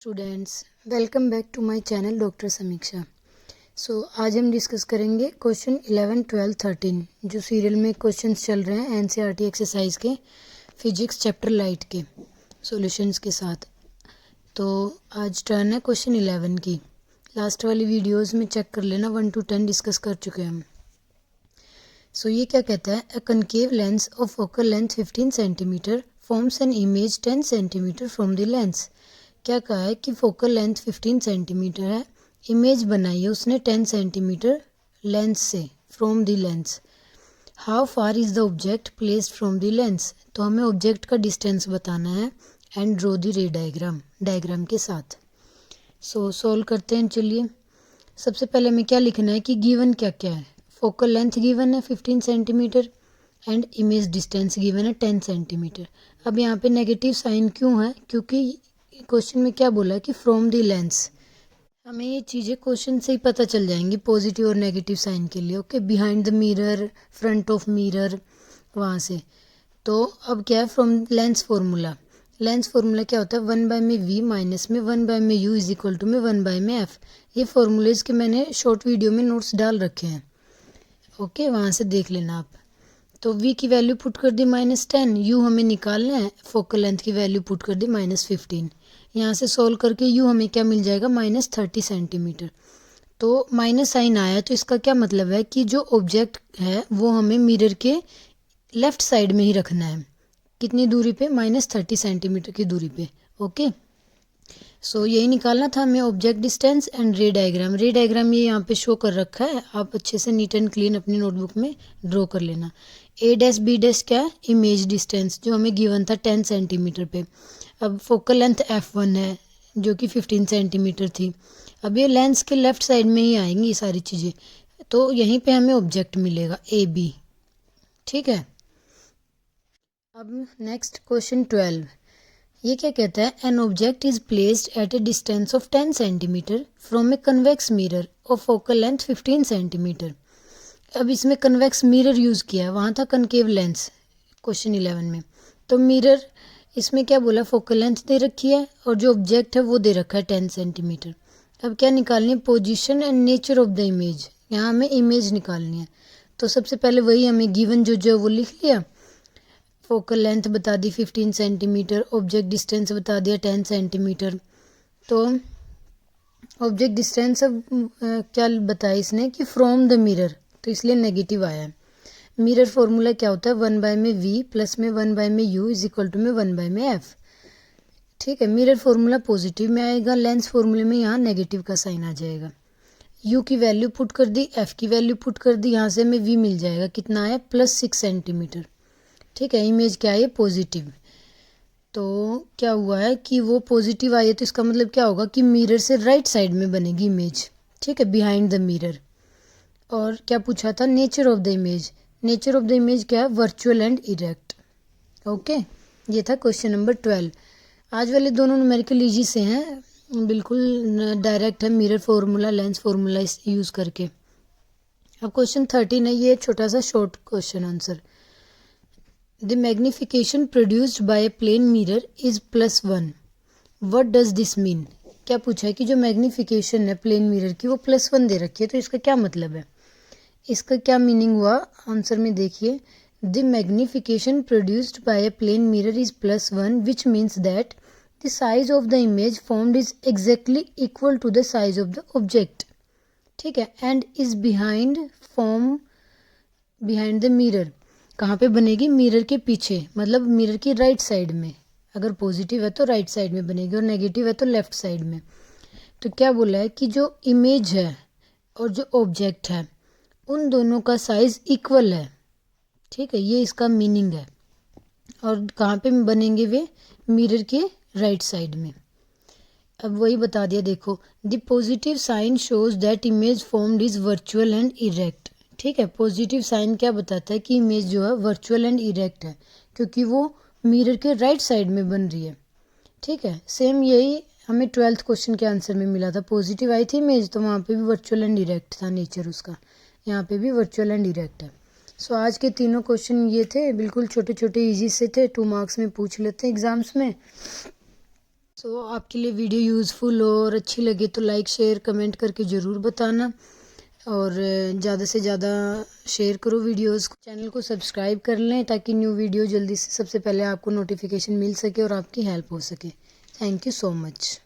Students, welcome back to my channel doctor Samiksha. आज हम discuss करेंगे क्वेश्चन 11, 12, 13 जो सीरियल में क्वेश्चंस चल रहे हैं एनसीईआरटी एक्सरसाइज के फिजिक्स चैप्टर लाइट के सॉल्यूशंस के साथ। तो आज टर्न है क्वेश्चन 11 की। लास्ट वाली वीडियोस में चेक कर लेना, 1 to 10 डिस्कस कर चुके हैं हम। ये क्या कहता है, a concave lens of focal length 15 centimetre forms an image 10 centimetre from the lens. क्या कहा है कि फोकल लेंथ 15 सेंटीमीटर है, इमेज बनाई है उसने 10 सेंटीमीटर लेंस से, from the lens. How far is the object placed from the lens. तो हमें ऑब्जेक्ट का डिस्टेंस बताना है and draw the ray diagram के साथ। सॉल्व करते हैं। चलिए, सबसे पहले हमें क्या लिखना है कि गिवन क्या क्या है। फोकल लेंथ गिवन है 15 centimetre and image distance given है 10 सेंटीमीटर। अब यहाँ पे नेगेटिव साइन क्यों है, क्योंकि क्वेश्चन में क्या बोला है कि फ्रॉम द लेंस। हमें ये चीज़ें क्वेश्चन से ही पता चल जाएंगी पॉजिटिव और नेगेटिव साइन के लिए। Okay, behind the mirror, front of mirror, वहाँ से। तो अब क्या है, from lens formula. Lens formula क्या होता है, 1/v माइनस में 1/u इज इक्वल टू में 1/f। ये फार्मूलेज के मैंने शॉर्ट वीडियो में नोट्स डाल रखे हैं। ओके, वहाँ से देख लेना आप। तो v की वैल्यू पुट कर दी -10, u हमें निकालना है, फोकल लेंथ की वैल्यू पुट कर दी -15। यहाँ से सॉल्व करके u हमें क्या मिल जाएगा, -30 सेंटीमीटर। तो माइनस साइन आया, तो इसका क्या मतलब है कि जो ऑब्जेक्ट है वो हमें मिरर के लेफ्ट साइड में ही रखना है। कितनी दूरी पे, -30 सेंटीमीटर की दूरी पे। ओके, यही निकालना था हमें, ऑब्जेक्ट डिस्टेंस एंड रे डायग्राम। रे डायग्राम ये यहाँ पे शो कर रखा है, आप अच्छे से नीट एंड क्लीन अपनी नोटबुक में ड्रॉ कर लेना। ए डैश बी डैश क्या है, इमेज डिस्टेंस जो हमें गिवन था 10 सेंटीमीटर पे। अब फोकल लेंथ F1 है जो कि 15 सेंटीमीटर थी। अब ये लेंस के लेफ्ट साइड में ही आएंगी ये सारी चीज़ें, तो यहीं पे हमें ऑब्जेक्ट मिलेगा AB। ठीक है, अब नेक्स्ट क्वेश्चन 12। ये क्या कहता है, an object is placed at A distance of 10 centimetre from a convex mirror of focal length 15 centimetre. अब इसमें कन्वेक्स मिरर यूज़ किया है, वहाँ था कनकेव लेंस क्वेश्चन 11 में। तो मिरर इसमें क्या बोला, फोकल लेंथ दे रखी है और जो ऑब्जेक्ट है वो दे रखा है 10 सेंटीमीटर। अब क्या निकालनी है, position and nature of the image. यहाँ हमें इमेज निकालनी है, तो सबसे पहले वही हमें गिवन जो वो लिख लिया। फोकल लेंथ बता दी 15 सेंटीमीटर, ऑब्जेक्ट डिस्टेंस बता दिया 10 सेंटीमीटर। तो ऑब्जेक्ट डिस्टेंस अब क्या बताया इसने कि फ्रॉम द मिरर, तो इसलिए नेगेटिव आया है। मिरर फॉर्मूला क्या होता है, 1/v प्लस में 1/u इज इक्वल टू में 1/f। ठीक है, मिरर फॉर्मूला पॉजिटिव में आएगा, लेंस फॉर्मूले में यहाँ नेगेटिव का साइन आ जाएगा। u की वैल्यू पुट कर दी, f की वैल्यू पुट कर दी, यहाँ से हमें v मिल जाएगा, कितना आया, +6 सेंटीमीटर। ठीक है, इमेज क्या है, पॉजिटिव। तो क्या हुआ है कि वो पॉजिटिव आई है, तो इसका मतलब क्या होगा कि मिरर से राइट साइड में बनेगी इमेज। ठीक है, बिहाइंड द मिरर। और क्या पूछा था, nature of the image. Nature of the image क्या है, वर्चुअल एंड इरेक्ट। ओके, ये था क्वेश्चन नंबर 12। आज वाले दोनों न्यूमेरिकल इजी से हैं, बिल्कुल डायरेक्ट है, mirror formula lens formula use करके। अब क्वेश्चन 13 है, ये छोटा सा short question answer. The magnification produced by a plane mirror is +1. What does this mean? क्या पूछा है कि जो मैग्नीफिकेशन है प्लेन मिरर की वो +1 दे रखी है, तो इसका क्या मतलब है, इसका क्या मीनिंग हुआ, आंसर में देखिए। The magnification produced by a plane mirror is +1 which means that the size of the image formed is exactly equal to the size of the object. ठीक है, and is behind the mirror। कहाँ पे बनेगी, mirror के पीछे, मतलब mirror की right side में। अगर पॉजिटिव है तो राइट साइड में बनेगी और नेगेटिव है तो लेफ्ट साइड में। तो क्या बोला है कि जो इमेज है और जो ऑब्जेक्ट है उन दोनों का साइज इक्वल है। ठीक है, ये इसका मीनिंग है। और कहाँ पे बनेंगे वे, मिरर के राइट साइड में। अब वही बता दिया, देखो, the positive sign shows that image formed is virtual and erect. ठीक है, पॉजिटिव साइन क्या बताता है कि इमेज जो है वर्चुअल एंड इरेक्ट है, क्योंकि वो मिरर के राइट साइड में बन रही है। ठीक है, सेम यही हमें 12th क्वेश्चन के आंसर में मिला था, पॉजिटिव आई थी इमेज तो वहाँ पे भी वर्चुअल एंड इरेक्ट था नेचर उसका, यहाँ पे भी वर्चुअल एंड इरेक्ट है। आज के तीनों क्वेश्चन ये थे, बिल्कुल छोटे छोटे ईजी से थे, 2 मार्क्स में पूछ लेते हैं एग्जाम्स में। सो आपके लिए वीडियो यूज़फुल हो और अच्छी लगे तो लाइक शेयर कमेंट करके ज़रूर बताना, और ज़्यादा से ज़्यादा शेयर करो वीडियोस को। चैनल को सब्सक्राइब कर लें ताकि न्यू वीडियो जल्दी से सबसे पहले आपको नोटिफिकेशन मिल सके और आपकी हेल्प हो सके। Thank you so much.